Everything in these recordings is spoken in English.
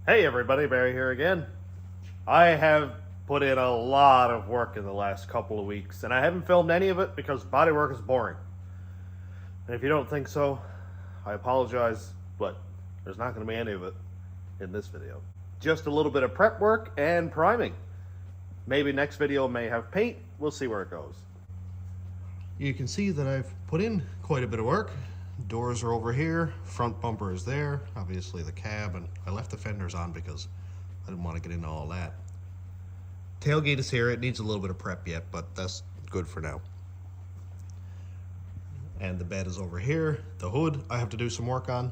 Hey everybody, Barry here again. I have put in a lot of work in the last couple of weeks, and I haven't filmed any of it because bodywork is boring. And if you don't think so, I apologize, but there's not going to be any of it in this video. Just a little bit of prep work and priming. Maybe next video may have paint, we'll see where it goes. You can see that I've put in quite a bit of work. Doors are over here, front bumper is there, obviously the cab, and I left the fenders on because I didn't want to get into all that. Tailgate is here, it needs a little bit of prep yet, but that's good for now. And the bed is over here. The hood I have to do some work on,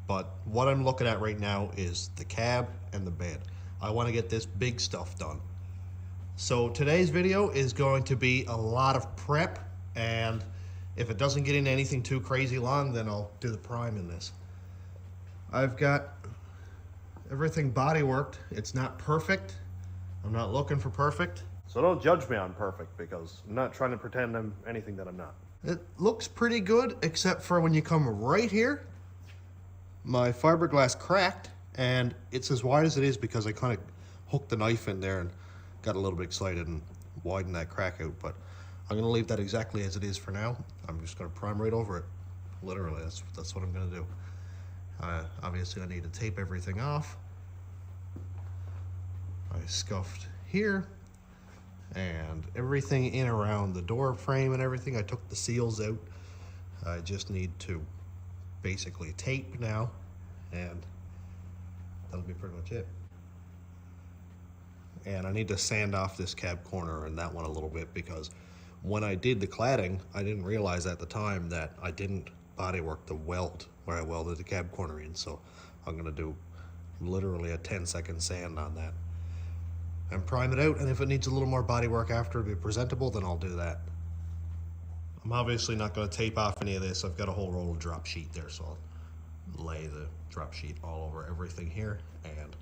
but what I'm looking at right now is the cab and the bed. I want to get this big stuff done. So today's video is going to be a lot of prep, and if it doesn't get into anything too crazy long, then I'll do the prime in this. I've got everything body worked. It's not perfect. I'm not looking for perfect. So don't judge me on perfect, because I'm not trying to pretend I'm anything that I'm not. It looks pretty good, except for when you come right here, my fiberglass cracked, and it's as wide as it is because I kind of hooked the knife in there and got a little bit excited and widened that crack out, but I'm gonna leave that exactly as it is for now. I'm just gonna prime right over it. Literally, that's what I'm gonna do. Obviously I need to tape everything off. I scuffed here, and everything in around the door frame and everything, I took the seals out. I just need to basically tape now, and that'll be pretty much it. And I need to sand off this cab corner and that one a little bit, because when I did the cladding, I didn't realize at the time that I didn't bodywork the weld where I welded the cab corner in. So I'm gonna do literally a 10-second sand on that and prime it out. And if it needs a little more bodywork after to be presentable, then I'll do that. I'm obviously not gonna tape off any of this. I've got a whole roll of drop sheet there, so I'll lay the drop sheet all over everything here and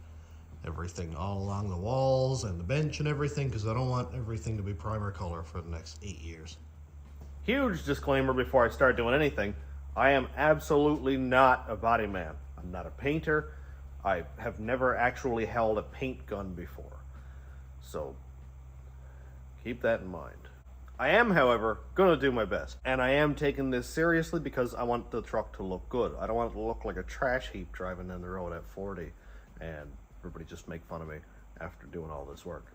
everything all along the walls and the bench and everything, because I don't want everything to be primer color for the next 8 years. Huge disclaimer before I start doing anything. I am absolutely not a body man. I'm not a painter. I have never actually held a paint gun before. So keep that in mind. I am, however, going to do my best. And I am taking this seriously because I want the truck to look good. I don't want it to look like a trash heap driving down the road at 40 and everybody just make fun of me after doing all this work.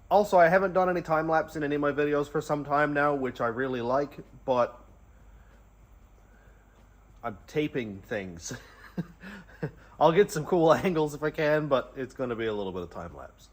Also, I haven't done any time lapse in any of my videos for some time now, which I really like, but I'm taping things. I'll get some cool angles if I can, but it's going to be a little bit of time lapse.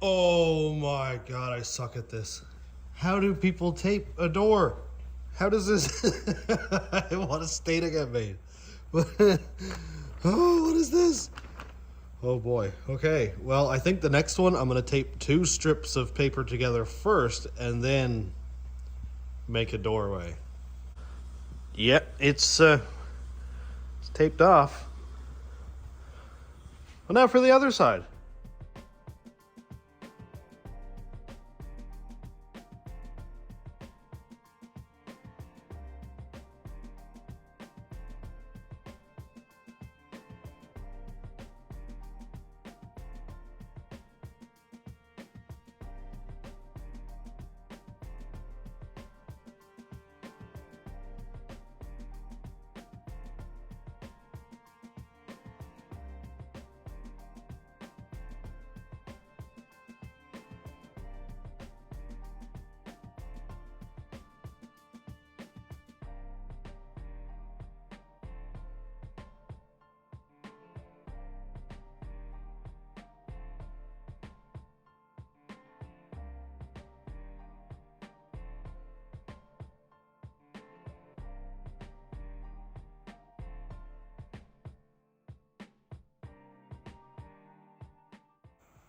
Oh my god, I suck at this. How do people tape a door? How does this... I want a stain I got made. Oh, what is this? Oh boy. Okay, well, I think the next one I'm going to tape 2 strips of paper together first and then make a doorway. Yep, it's taped off. Well, now for the other side.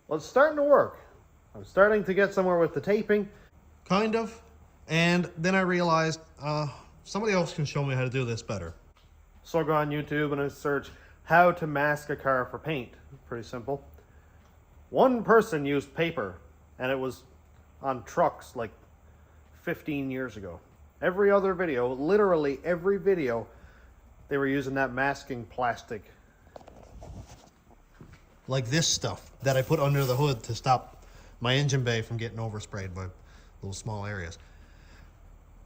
Well, it's starting to work. I'm starting to get somewhere with the taping. Kind of. And then I realized somebody else can show me how to do this better. So I go on YouTube and I search how to mask a car for paint. Pretty simple. One person used paper, and it was on trucks like 15 years ago. Every other video, literally every video, they were using that masking plastic. Like this stuff that I put under the hood to stop my engine bay from getting oversprayed by little small areas.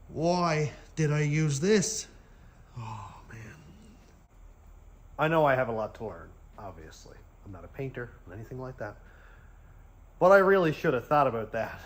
Why did I use this? Oh, man. I know I have a lot to learn, obviously. I'm not a painter or anything like that. But I really should have thought about that.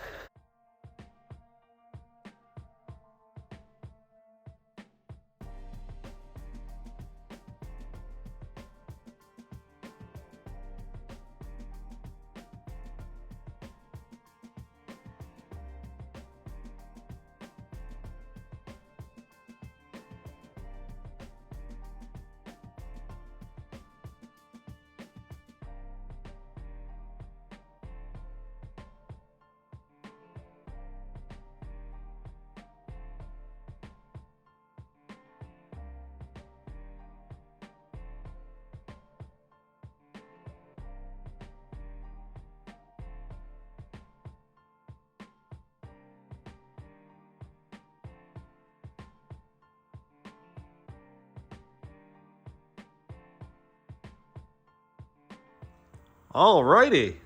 Alrighty,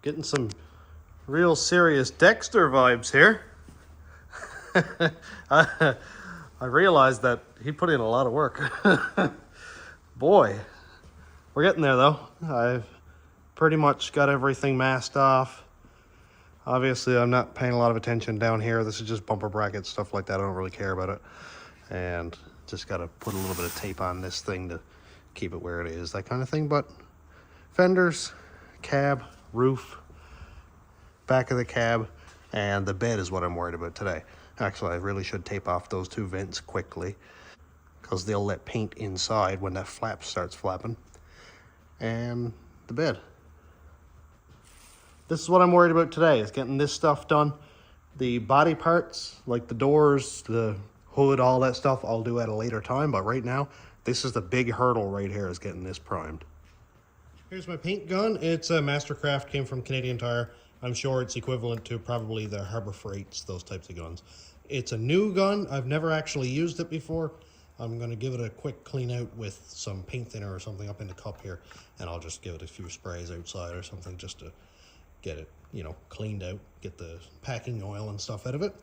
getting some real serious Dexter vibes here. I realized that he put in a lot of work. Boy, we're getting there though. I've pretty much got everything masked off. Obviously, I'm not paying a lot of attention down here. This is just bumper brackets, stuff like that. I don't really care about it. And just got to put a little bit of tape on this thing to keep it where it is, that kind of thing. But fenders, cab, roof, back of the cab, and the bed is what I'm worried about today. Actually, I really should tape off those two vents quickly because they'll let paint inside when that flap starts flapping. And the bed. This is what I'm worried about today, is getting this stuff done. The body parts, like the doors, the hood, all that stuff, I'll do at a later time. But right now, this is the big hurdle right here, is getting this primed. Here's my paint gun. It's a Mastercraft, came from Canadian Tire. I'm sure it's equivalent to probably the Harbor Freights, those types of guns. It's a new gun. I've never actually used it before. I'm going to give it a quick clean out with some paint thinner or something up in the cup here, and I'll just give it a few sprays outside or something just to get it, you know, cleaned out, get the packing oil and stuff out of it.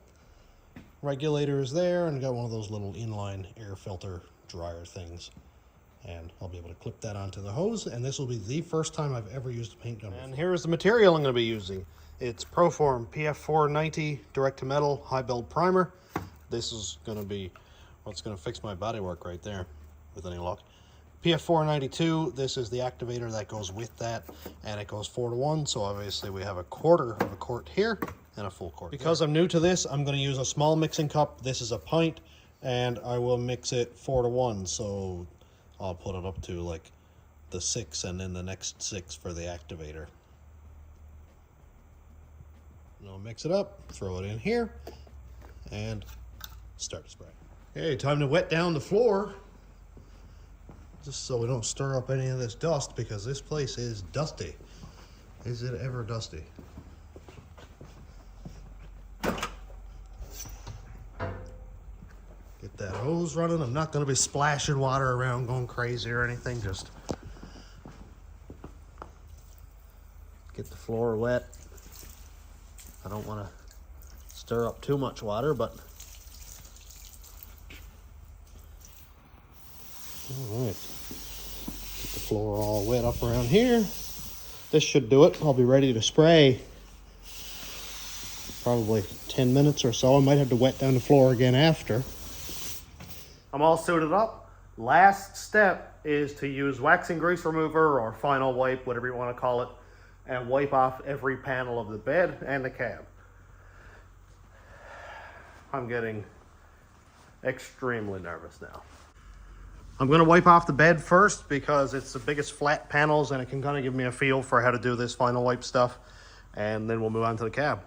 Regulator is there, and got one of those little inline air filter dryer things. And I'll be able to clip that onto the hose, and this will be the first time I've ever used a paint gun before. And here's the material I'm going to be using. It's Proform PF490 direct to metal high build primer. This is going to be what's going to fix my bodywork right there with any luck. PF492, this is the activator that goes with that, and it goes 4-to-1, so obviously we have a quarter of a quart here and a full quart. Because I'm new to this, I'm going to use a small mixing cup. This is a pint, and I will mix it 4-to-1, so I'll put it up to like the 6 and then the next 6 for the activator. And I'll mix it up, throw it in here, and start to spray. Okay, time to wet down the floor, just so we don't stir up any of this dust, because this place is dusty. Is it ever dusty? Get that hose running. I'm not going to be splashing water around going crazy or anything. Just get the floor wet. I don't want to stir up too much water, but all right. Get the floor all wet up around here. This should do it. I'll be ready to spray probably 10 minutes or so. I might have to wet down the floor again after. I'm all suited up. Last step is to use waxing grease remover or final wipe, whatever you want to call it, and wipe off every panel of the bed and the cab. I'm getting extremely nervous now. I'm going to wipe off the bed first because it's the biggest flat panels and it can kind of give me a feel for how to do this final wipe stuff. And then we'll move on to the cab.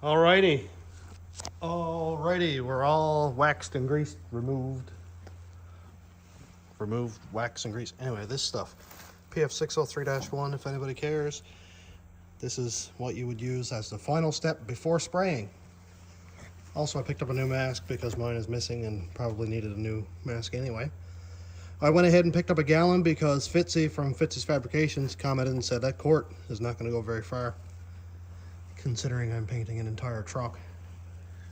Alrighty, we're all waxed and greased, removed, wax and grease. Anyway, this stuff, PF603-1, if anybody cares. This is what you would use as the final step before spraying. Also, I picked up a new mask because mine is missing and probably needed a new mask anyway. I went ahead and picked up a gallon because Fitzy from Fitzy's Fabrications commented and said that quart is not going to go very far, considering I'm painting an entire truck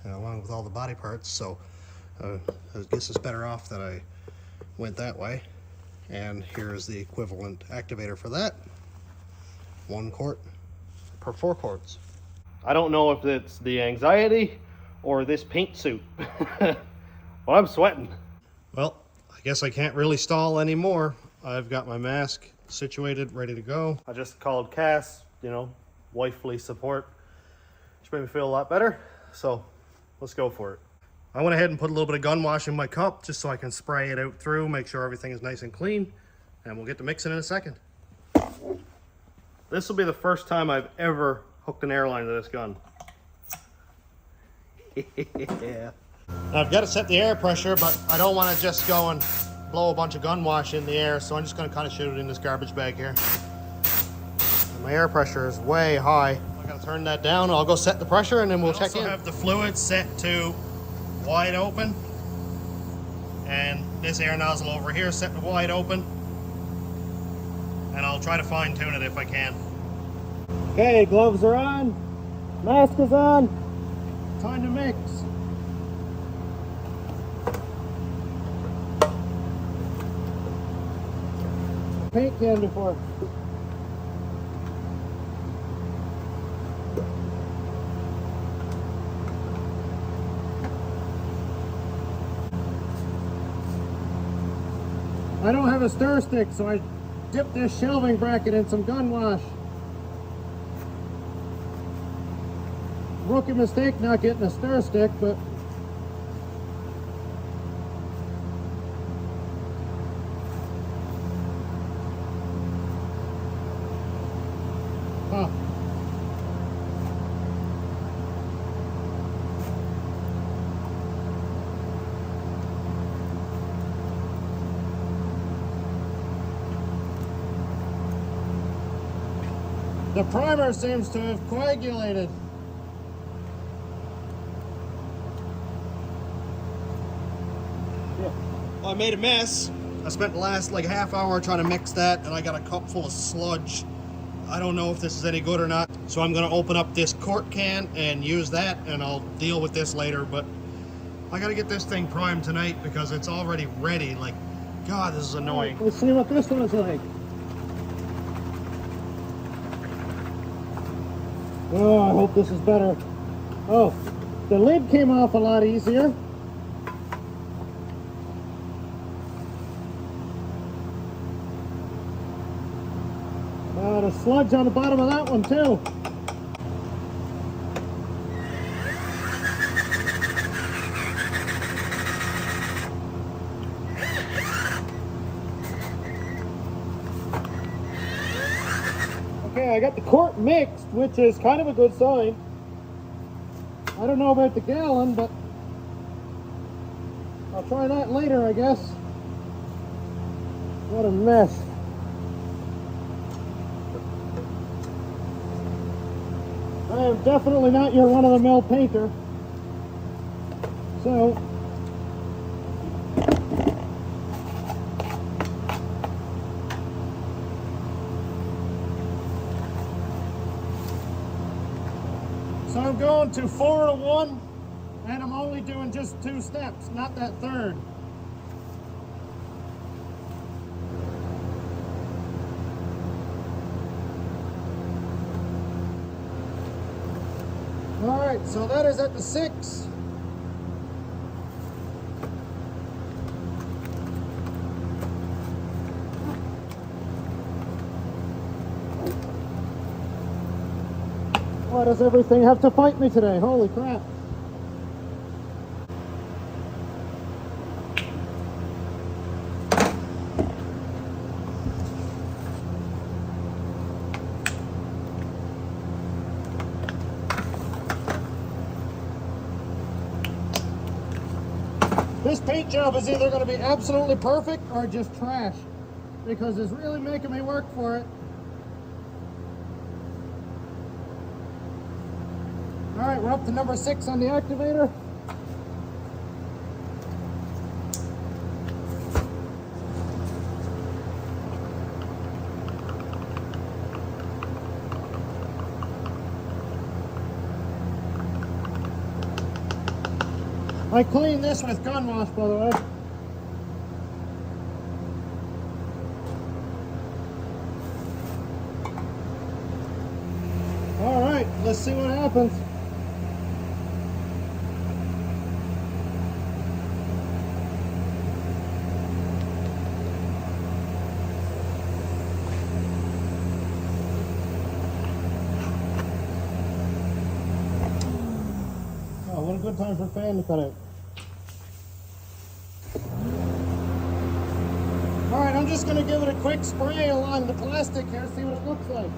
along with all the body parts. So I guess it's better off that I went that way. And here is the equivalent activator for that. 1 quart per 4 quarts. I don't know if it's the anxiety or this paint suit. Well, I'm sweating. Well, I guess I can't really stall anymore. I've got my mask situated, ready to go. I just called Cass, you know, wifely support. Which made me feel a lot better. So let's go for it. I went ahead and put a little bit of gun wash in my cup just so I can spray it out through, make sure everything is nice and clean, and we'll get to mixing in a second. This will be the first time I've ever hooked an airline to this gun. Yeah. Now I've got to set the air pressure, but I don't want to just go and blow a bunch of gun wash in the air, so I'm just going to kind of shoot it in this garbage bag here. And my air pressure is way high. I got to turn that down. I'll go set the pressure and then we'll check in. I also have the fluid set to wide open, and this air nozzle over here set to wide open, and I'll try to fine tune it if I can. Okay, gloves are on, mask is on, time to mix. Paint can before. I don't have a stir stick, so I dipped this shelving bracket in some gun wash. Rookie mistake not getting a stir stick, but the primer seems to have coagulated. Yeah. Well, I made a mess. I spent the last like half hour trying to mix that, and I got a cup full of sludge. I don't know if this is any good or not, so I'm going to open up this quart can and use that, and I'll deal with this later. But I got to get this thing primed tonight because it's already ready. Like, God, this is annoying. Let's see what this one is like. Oh, I hope this is better. Oh, the lid came off a lot easier. The sludge on the bottom of that one too. I got the quart mixed, which is kind of a good sign. I don't know about the gallon, but I'll try that later, I guess. What a mess. I am definitely not your run-of-the-mill painter. So, I'm going to 4 to 1, and I'm only doing just 2 steps, not that third. All right, so that is at the 6. Why does everything have to fight me today? Holy crap. This paint job is either going to be absolutely perfect or just trash, because it's really making me work for it. All right, we're up to number 6 on the activator. I cleaned this with gun wash, by the way. All right, let's see what happens. Oh, what a good time for a fan to cut out. All right, I'm just going to give it a quick spray along the plastic here, see what it looks like.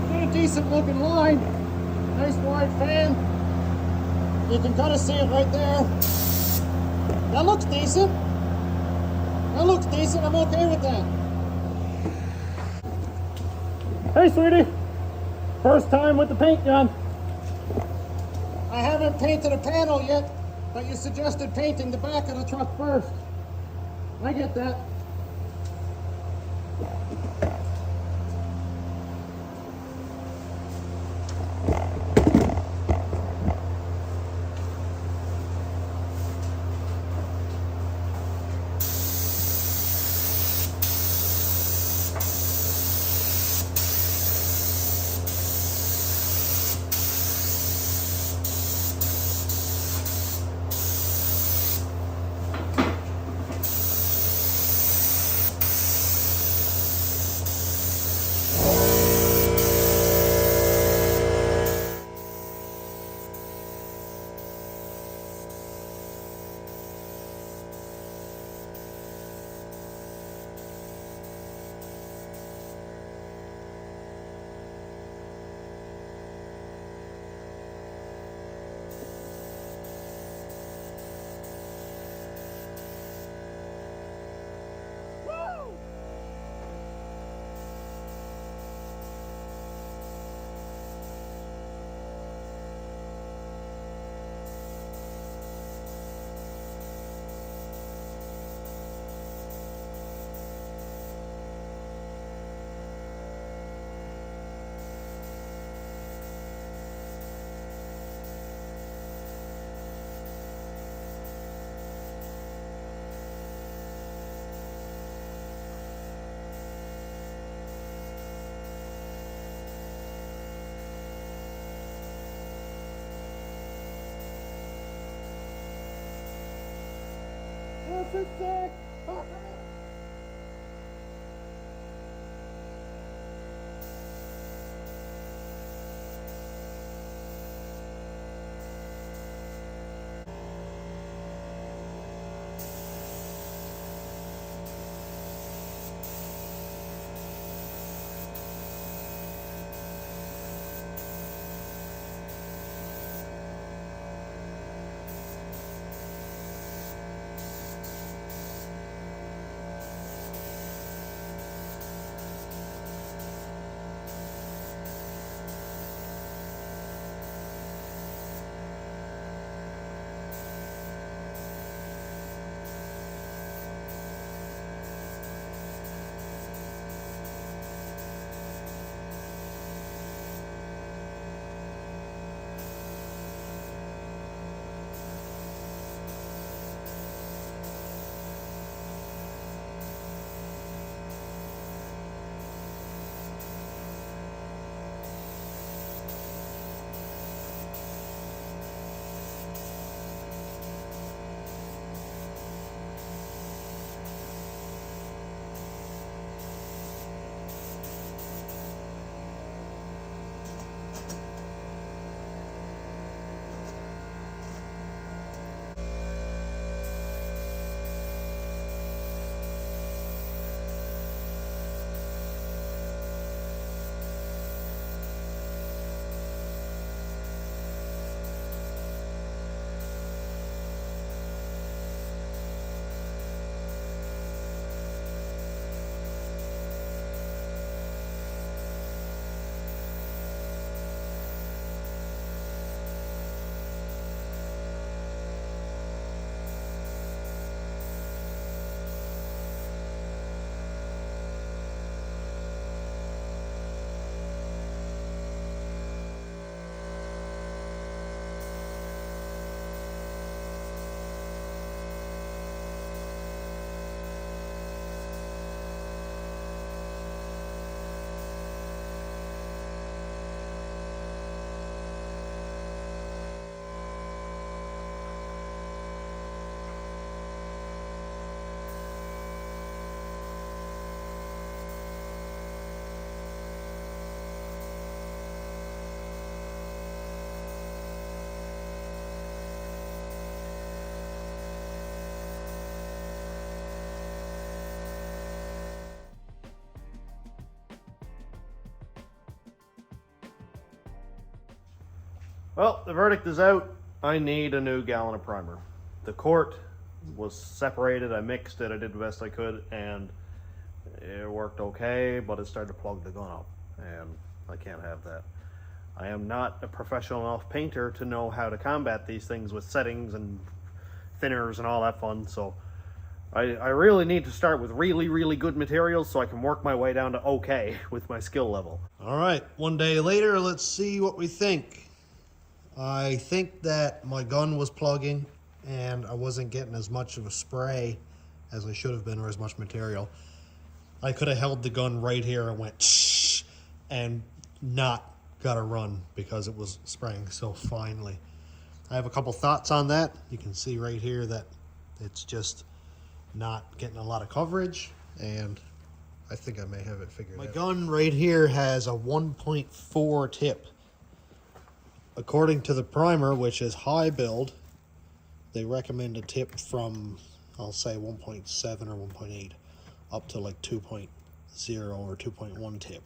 Got a decent looking line, nice wide fan. You can kind of see it right there. That looks decent. That looks decent, I'm okay with that. Hey, sweetie. First time with the paint gun. I haven't painted a panel yet, but you suggested painting the back of the truck first. I get that. Sick. Well, the verdict is out. I need a new gallon of primer. The quart was separated, I mixed it, I did the best I could, and it worked okay, but it started to plug the gun up, and I can't have that. I am not a professional enough painter to know how to combat these things with settings and thinners and all that fun, so I really need to start with really, really good materials so I can work my way down to okay with my skill level. All right, one day later, let's see what we think. I think that my gun was plugging and I wasn't getting as much of a spray as I should have been, or as much material. I could have held the gun right here and went shh and not got a run because it was spraying so finely. I have a couple thoughts on that. You can see right here that it's just not getting a lot of coverage, and I think I may have it figured out. My gun right here has a 1.4 tip. According to the primer, which is high build, they recommend a tip from, I'll say 1.7 or 1.8 up to like 2.0 or 2.1 tip.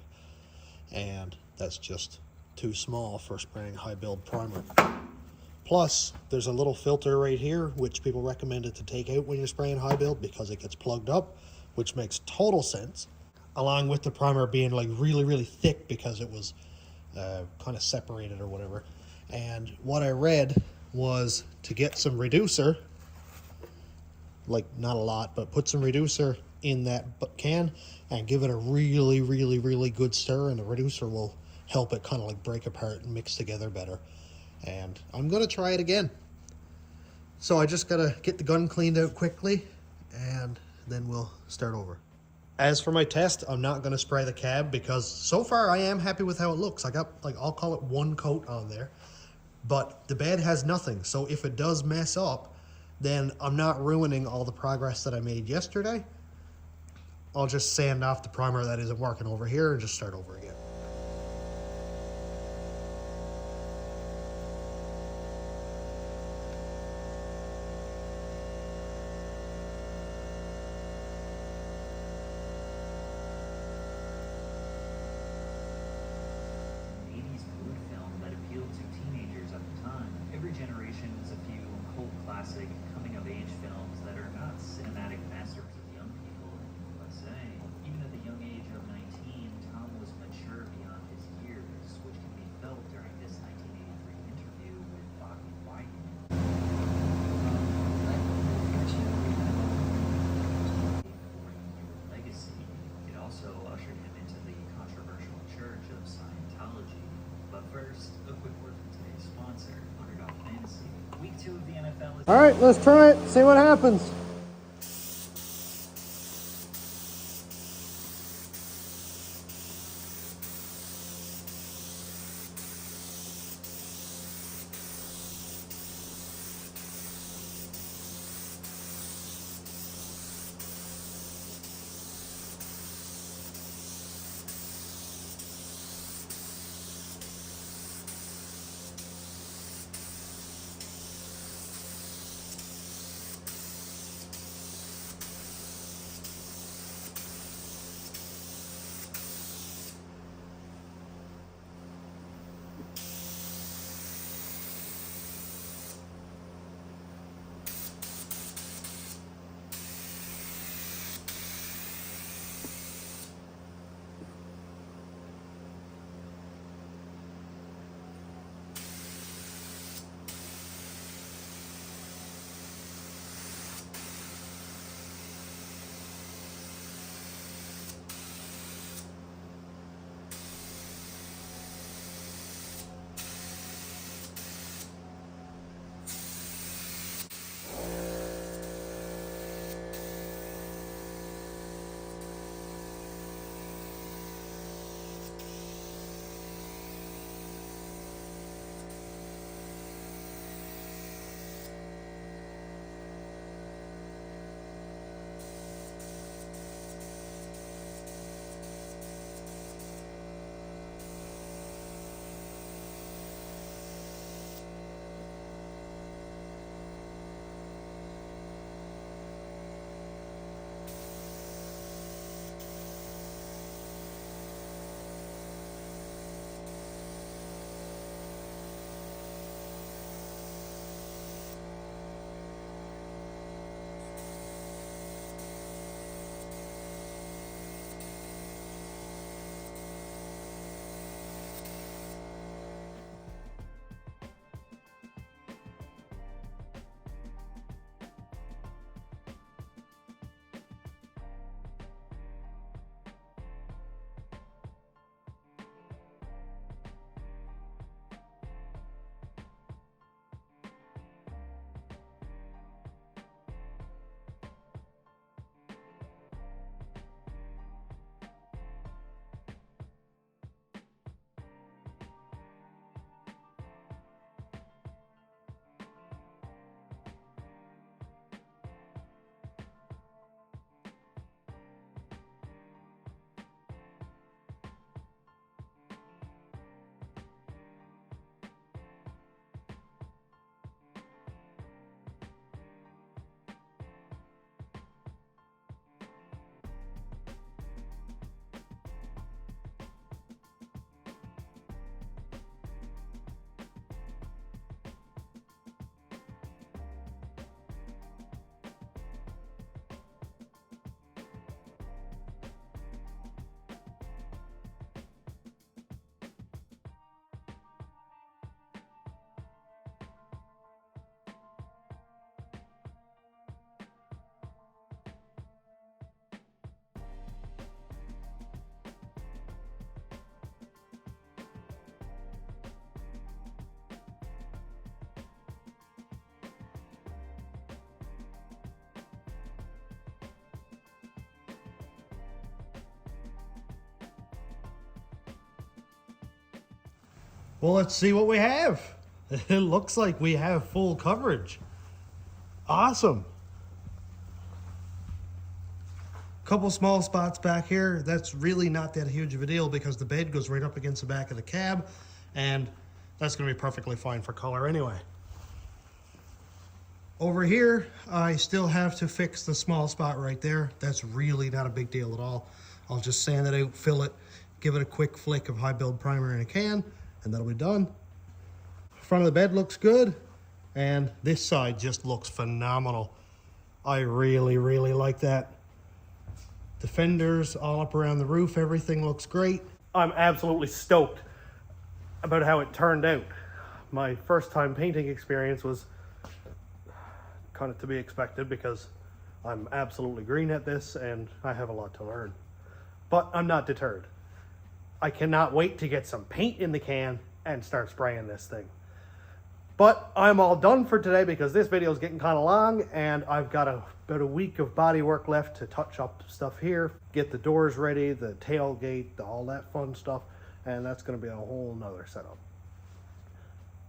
And that's just too small for spraying high build primer. Plus, there's a little filter right here, which people recommended to take out when you're spraying high build because it gets plugged up, which makes total sense. Along with the primer being like really, really thick because it was kind of separated or whatever. And what I read was to get some reducer, like not a lot, but put some reducer in that can and give it a really, really, really good stir, and the reducer will help it kind of like break apart and mix together better. And I'm gonna try it again. So I just gotta get the gun cleaned out quickly and then we'll start over. As for my test, I'm not gonna spray the cab because so far I am happy with how it looks. I got, like, I'll call it one coat on there, but the bed has nothing. So if it does mess up, then I'm not ruining all the progress that I made yesterday. I'll just sand off the primer that isn't working over here and just start over again. Generation is a few cult classic coming-of-age films that are not cinematic masterpieces of young people in the USA. Even at the young age of 19, Tom was mature beyond his years, which can be felt during this 1983 interview with Bobby White. Legacy. It also ushered him into the controversial church of Scientology. But first, a quick word from today's sponsor, Fantasy. Week 2 of the NFL is... All right, let's try it, see what happens. Well, let's see what we have. It looks like we have full coverage. Awesome. Couple small spots back here. That's really not that huge of a deal because the bed goes right up against the back of the cab, and that's going to be perfectly fine for color anyway. Over here, I still have to fix the small spot right there. That's really not a big deal at all. I'll just sand it out, fill it, give it a quick flick of high build primer in a can, and that'll be done. Front of the bed looks good, and this side just looks phenomenal. I really, really like that. The fenders all up around the roof, everything looks great. I'm absolutely stoked about how it turned out. My first time painting experience was kind of to be expected because I'm absolutely green at this and I have a lot to learn. But I'm not deterred. I cannot wait to get some paint in the can and start spraying this thing. But I'm all done for today because this video is getting kind of long and I've got about a week of body work left to touch up stuff here, get the doors ready, the tailgate, all that fun stuff, and that's going to be a whole nother setup.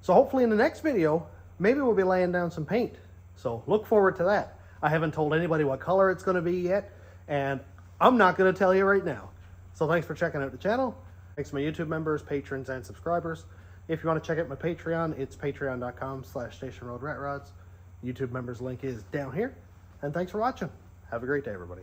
So hopefully in the next video, maybe we'll be laying down some paint. So look forward to that. I haven't told anybody what color it's going to be yet, and I'm not going to tell you right now. So thanks for checking out the channel. Thanks to my YouTube members, patrons, and subscribers. If you want to check out my Patreon, it's patreon.com/stationroadratrods. YouTube members link is down here. And thanks for watching. Have a great day, everybody.